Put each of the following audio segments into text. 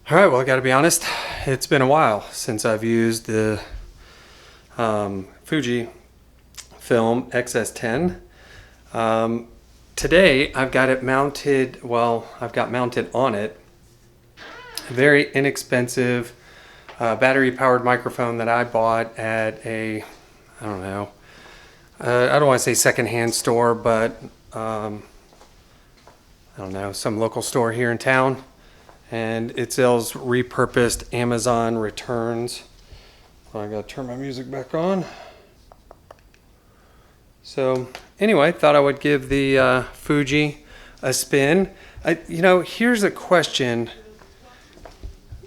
All right, well, I got to be honest, it's been a while since I've used the Fuji Film X-S10. Today I've got it mounted, I've got mounted on it a very inexpensive battery powered microphone that I bought at I don't want to say secondhand store, but I don't know, some local store here in town. And it sells repurposed Amazon returns. So I gotta turn my music back on. So anyway, thought I would give the Fuji a spin. Here's a question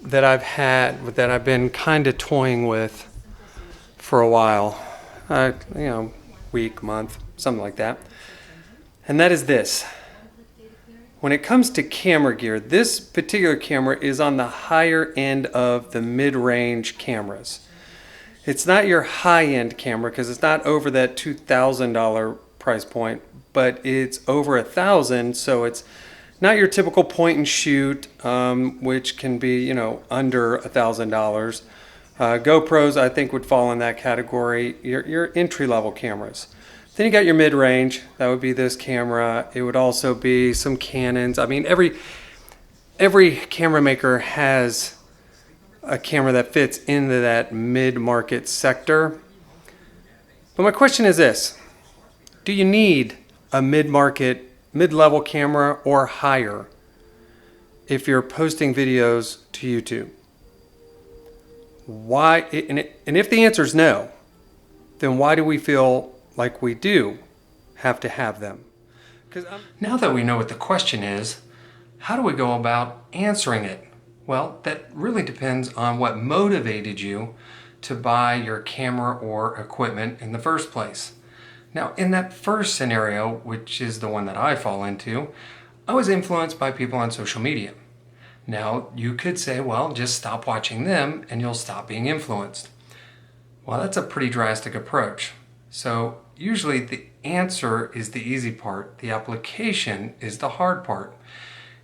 that I've been kind of toying with for a while. Week, month, something like that. And that is this. When it comes to camera gear, this particular camera is on the higher end of the mid-range cameras. It's not your high-end camera because it's not over that $2,000 price point, but it's over $1,000, so it's not your typical point and shoot, which can be, under $1,000. GoPros, I think, would fall in that category. Your entry-level cameras. Then you got your mid-range. That would be this camera. It would also be some Canons. I mean, every camera maker has a camera that fits into that mid-market sector. But my question is this: do you need a mid-market, mid-level camera or higher if you're posting videos to YouTube? Why? And if the answer is no, then why do we feel like we do have to have them? Now that we know what the question is, how do we go about answering it? Well, that really depends on what motivated you to buy your camera or equipment in the first place. Now, in that first scenario, which is the one that I fall into, I was influenced by people on social media. Now, you could say, well, just stop watching them and you'll stop being influenced. Well, that's a pretty drastic approach. So usually the answer is the easy part. The application is the hard part.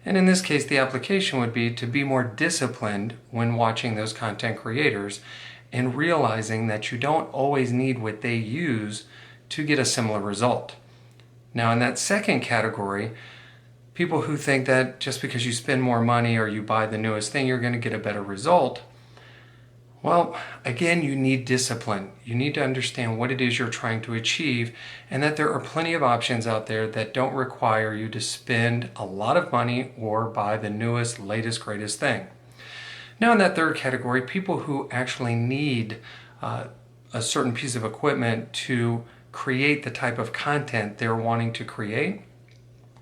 And in this case, the application would be to be more disciplined when watching those content creators and realizing that you don't always need what they use to get a similar result. Now, in that second category, people who think that just because you spend more money or you buy the newest thing, you're going to get a better result. Well, again, you need discipline. You need to understand what it is you're trying to achieve and that there are plenty of options out there that don't require you to spend a lot of money or buy the newest, latest, greatest thing. Now, in that third category, people who actually need a certain piece of equipment to create the type of content they're wanting to create,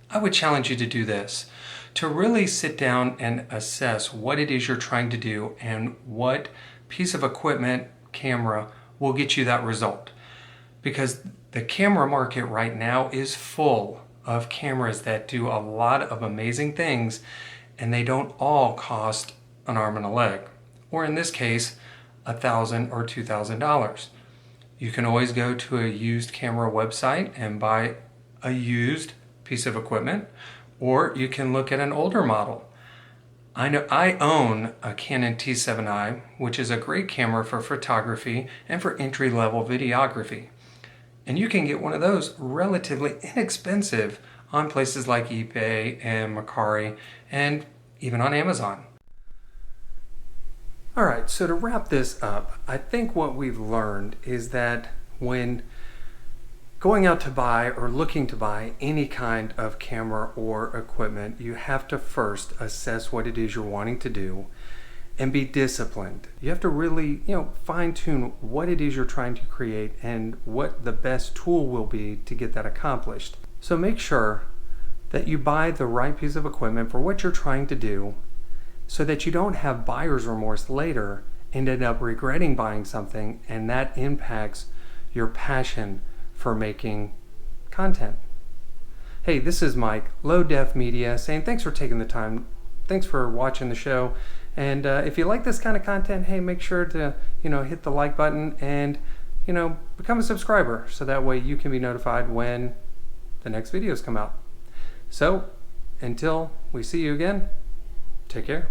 I would challenge you to do this, to really sit down and assess what it is you're trying to do and what piece of equipment, camera, will get you that result. Because the camera market right now is full of cameras that do a lot of amazing things, and they don't all cost an arm and a leg, or in this case, $1,000 or $2,000. You can always go to a used camera website and buy a used piece of equipment, or you can look at an older model. I own a Canon T7i, which is a great camera for photography and for entry-level videography. And you can get one of those relatively inexpensive on places like eBay and Mercari and even on Amazon. All right, so to wrap this up, I think what we've learned is that when going out to buy or looking to buy any kind of camera or equipment, you have to first assess what it is you're wanting to do and be disciplined. You have to really, fine-tune what it is you're trying to create and what the best tool will be to get that accomplished. So make sure that you buy the right piece of equipment for what you're trying to do so that you don't have buyer's remorse later and end up regretting buying something, and that impacts your passion for making content. Hey, this is Mike, Low Def Media, saying thanks for taking the time. Thanks for watching the show. And if you like this kind of content, hey, make sure to, hit the like button and, become a subscriber so that way you can be notified when the next videos come out. So until we see you again, take care.